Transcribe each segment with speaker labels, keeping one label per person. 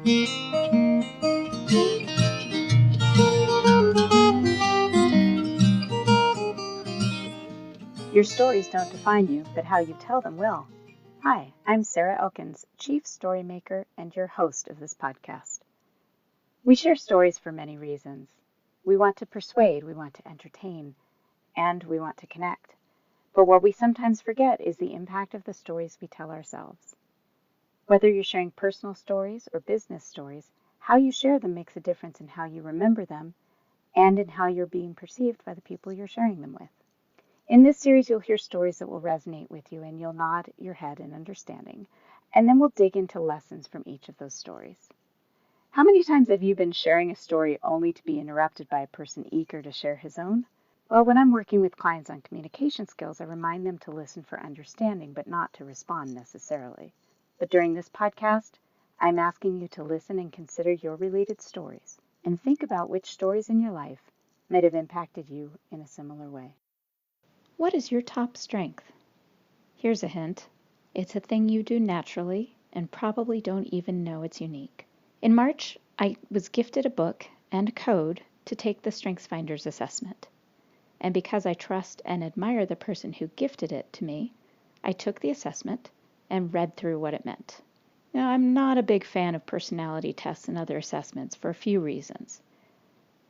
Speaker 1: Your stories don't define you, but how you tell them will. Hi, I'm Sarah Elkins, Chief Storymaker and your host of this podcast. We share stories for many reasons. We want to persuade, we want to entertain, and we want to connect. But what we sometimes forget is the impact of the stories we tell ourselves. Whether you're sharing personal stories or business stories, how you share them makes a difference in how you remember them and in how you're being perceived by the people you're sharing them with. In this series, you'll hear stories that will resonate with you and you'll nod your head in understanding. And then we'll dig into lessons from each of those stories. How many times have you been sharing a story only to be interrupted by a person eager to share his own? Well, when I'm working with clients on communication skills, I remind them to listen for understanding, but not to respond necessarily. But during this podcast, I'm asking you to listen and consider your related stories and think about which stories in your life might have impacted you in a similar way.
Speaker 2: What is your top strength? Here's a hint. It's a thing you do naturally and probably don't even know it's unique. In March, I was gifted a book and a code to take the StrengthsFinders assessment. And because I trust and admire the person who gifted it to me, I took the assessment and read through what it meant. Now, I'm not a big fan of personality tests and other assessments for a few reasons.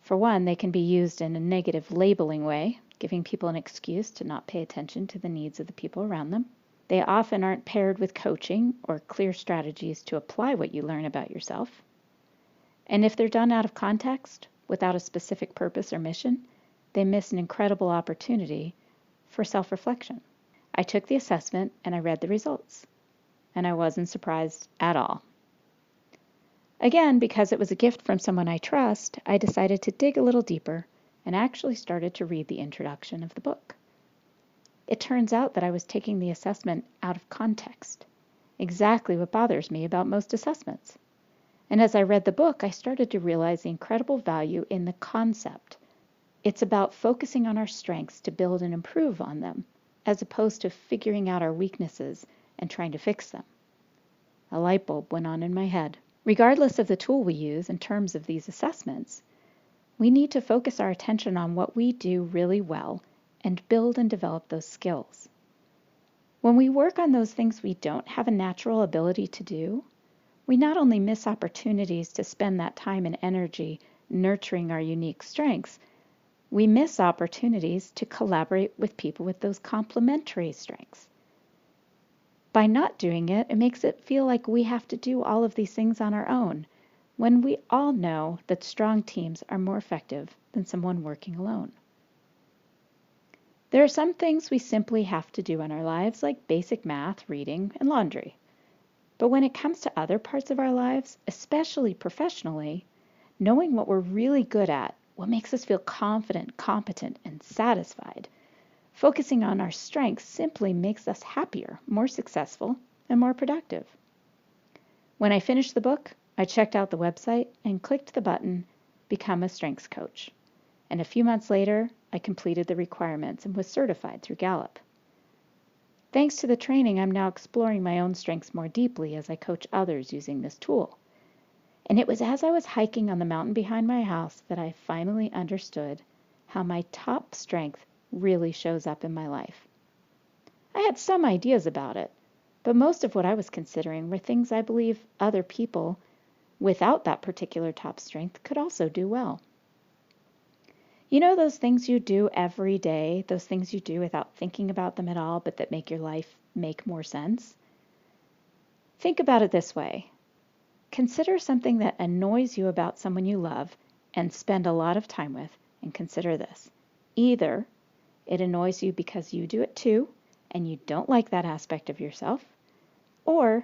Speaker 2: For one, they can be used in a negative labeling way, giving people an excuse to not pay attention to the needs of the people around them. They often aren't paired with coaching or clear strategies to apply what you learn about yourself. And if they're done out of context, without a specific purpose or mission, they miss an incredible opportunity for self-reflection. I took the assessment and I read the results, and I wasn't surprised at all. Again, because it was a gift from someone I trust, I decided to dig a little deeper and actually started to read the introduction of the book. It turns out that I was taking the assessment out of context, exactly what bothers me about most assessments. And as I read the book, I started to realize the incredible value in the concept. It's about focusing on our strengths to build and improve on them, as opposed to figuring out our weaknesses and trying to fix them. A light bulb went on in my head. Regardless of the tool we use in terms of these assessments, we need to focus our attention on what we do really well and build and develop those skills. When we work on those things we don't have a natural ability to do, we not only miss opportunities to spend that time and energy nurturing our unique strengths, we miss opportunities to collaborate with people with those complementary strengths. By not doing it, it makes it feel like we have to do all of these things on our own, when we all know that strong teams are more effective than someone working alone. There are some things we simply have to do in our lives, like basic math, reading, and laundry. But when it comes to other parts of our lives, especially professionally, knowing what we're really good at, what makes us feel confident, competent, and satisfied, focusing on our strengths simply makes us happier, more successful, and more productive. When I finished the book, I checked out the website and clicked the button, Become a Strengths Coach. And a few months later, I completed the requirements and was certified through Gallup. Thanks to the training, I'm now exploring my own strengths more deeply as I coach others using this tool. And it was as I was hiking on the mountain behind my house that I finally understood how my top strength really shows up in my life. I had some ideas about it, but most of what I was considering were things I believe other people without that particular top strength could also do well. You know those things you do every day, those things you do without thinking about them at all, but that make your life make more sense? Think about it this way. Consider something that annoys you about someone you love and spend a lot of time with, and consider this. Either it annoys you because you do it too, and you don't like that aspect of yourself, or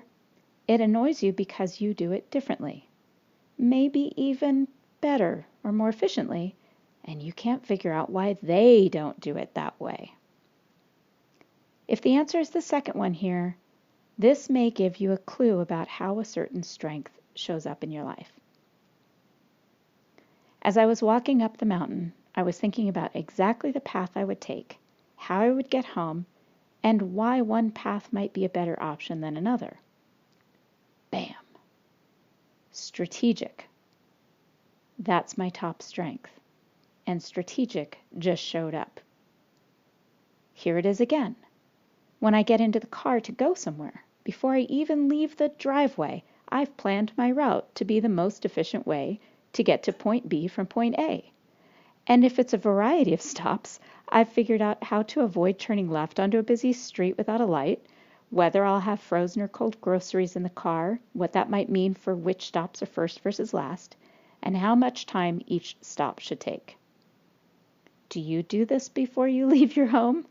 Speaker 2: it annoys you because you do it differently, maybe even better or more efficiently, and you can't figure out why they don't do it that way. If the answer is the second one here, this may give you a clue about how a certain strength shows up in your life. As I was walking up the mountain, I was thinking about exactly the path I would take, how I would get home, and why one path might be a better option than another. Bam! strategic. That's my top strength. And strategic just showed up. Here it is again. When I get into the car to go somewhere, before I even leave the driveway, I've planned my route to be the most efficient way to get to point B from point A. And if it's a variety of stops, I've figured out how to avoid turning left onto a busy street without a light, whether I'll have frozen or cold groceries in the car, what that might mean for which stops are first versus last, and how much time each stop should take. Do you do this before you leave your home?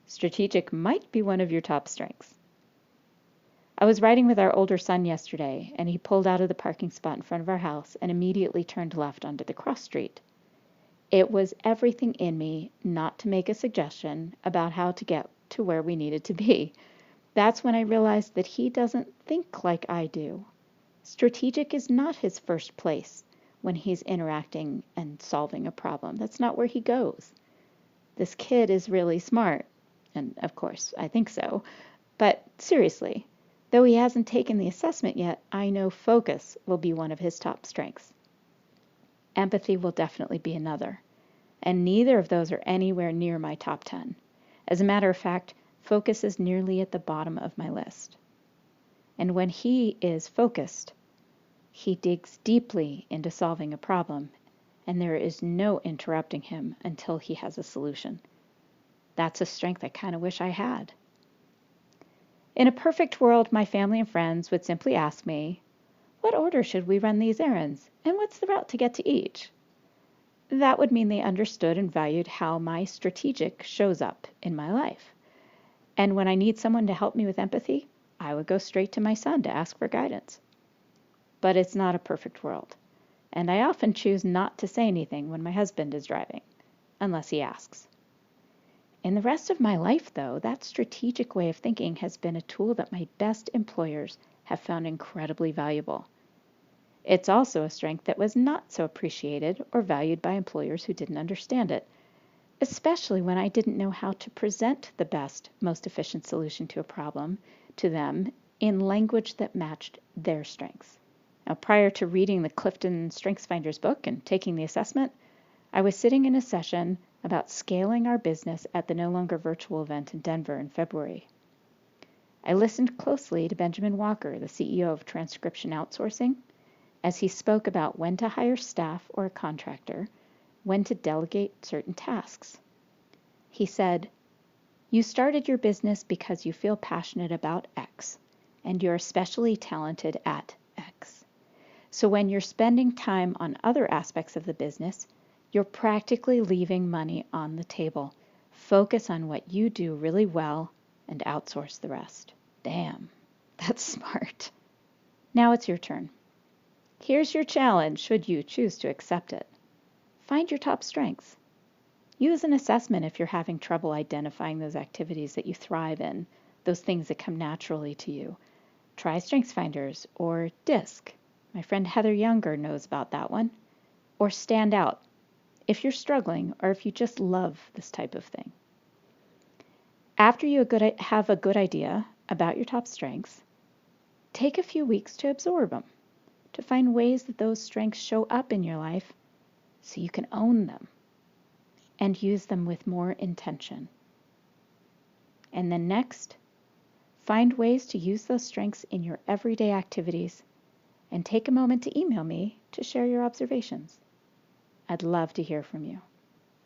Speaker 2: Strategic might be one of your top strengths. I was riding with our older son yesterday, and he pulled out of the parking spot in front of our house and immediately turned left onto the cross street. It was everything in me not to make a suggestion about how to get to where we needed to be. That's when I realized that he doesn't think like I do. Strategic is not his first place when he's interacting and solving a problem. That's not where he goes. This kid is really smart. And of course, I think so. But seriously, though he hasn't taken the assessment yet, I know focus will be one of his top strengths. Empathy will definitely be another. And neither of those are anywhere near my top 10. As a matter of fact, focus is nearly at the bottom of my list. And when he is focused, he digs deeply into solving a problem, and there is no interrupting him until he has a solution. That's a strength I kind of wish I had. In a perfect world, my family and friends would simply ask me, what order should we run these errands, and what's the route to get to each? That would mean they understood and valued how my strategic shows up in my life. And when I need someone to help me with empathy, I would go straight to my son to ask for guidance. But it's not a perfect world, and I often choose not to say anything when my husband is driving, unless he asks. In the rest of my life, though, that strategic way of thinking has been a tool that my best employers have found incredibly valuable. It's also a strength that was not so appreciated or valued by employers who didn't understand it, especially when I didn't know how to present the best, most efficient solution to a problem to them in language that matched their strengths. Now, prior to reading the Clifton StrengthsFinders book and taking the assessment, I was sitting in a session about scaling our business at the No Longer Virtual event in Denver in February. I listened closely to Benjamin Walker, the CEO of Transcription Outsourcing, as he spoke about when to hire staff or a contractor, when to delegate certain tasks. He said, "You started your business because you feel passionate about X, and you're especially talented at X. So when you're spending time on other aspects of the business, you're practically leaving money on the table. Focus on what you do really well and outsource the rest." Damn, that's smart. Now it's your turn. Here's your challenge should you choose to accept it. Find your top strengths. Use an assessment if you're having trouble identifying those activities that you thrive in, those things that come naturally to you. Try StrengthsFinders or DISC. My friend Heather Younger knows about that one. Or Stand Out, if you're struggling or if you just love this type of thing. After you have a good idea about your top strengths, take a few weeks to absorb them, to find ways that those strengths show up in your life so you can own them and use them with more intention. And then next, find ways to use those strengths in your everyday activities and take a moment to email me to share your observations. I'd love to hear from you.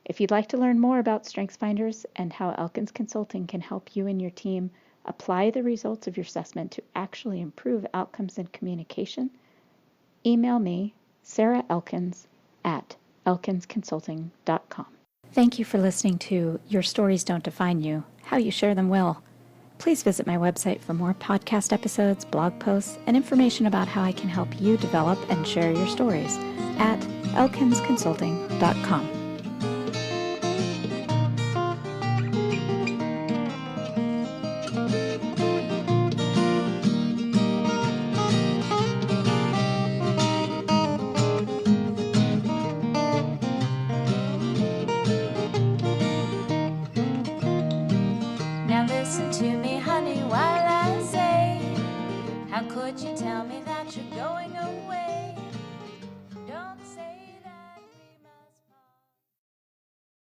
Speaker 2: If you'd like to learn more about StrengthsFinders and how Elkins Consulting can help you and your team apply the results of your assessment to actually improve outcomes in communication, email me, Sarah Elkins, at elkinsconsulting.com. Thank you for listening to Your Stories Don't Define You, How You Share Them Will. Please visit my website for more podcast episodes, blog posts, and information about how I can help you develop and share your stories at elkinsconsulting.com.
Speaker 3: Now listen to me, honey, while I say, how could you tell me that you're going away?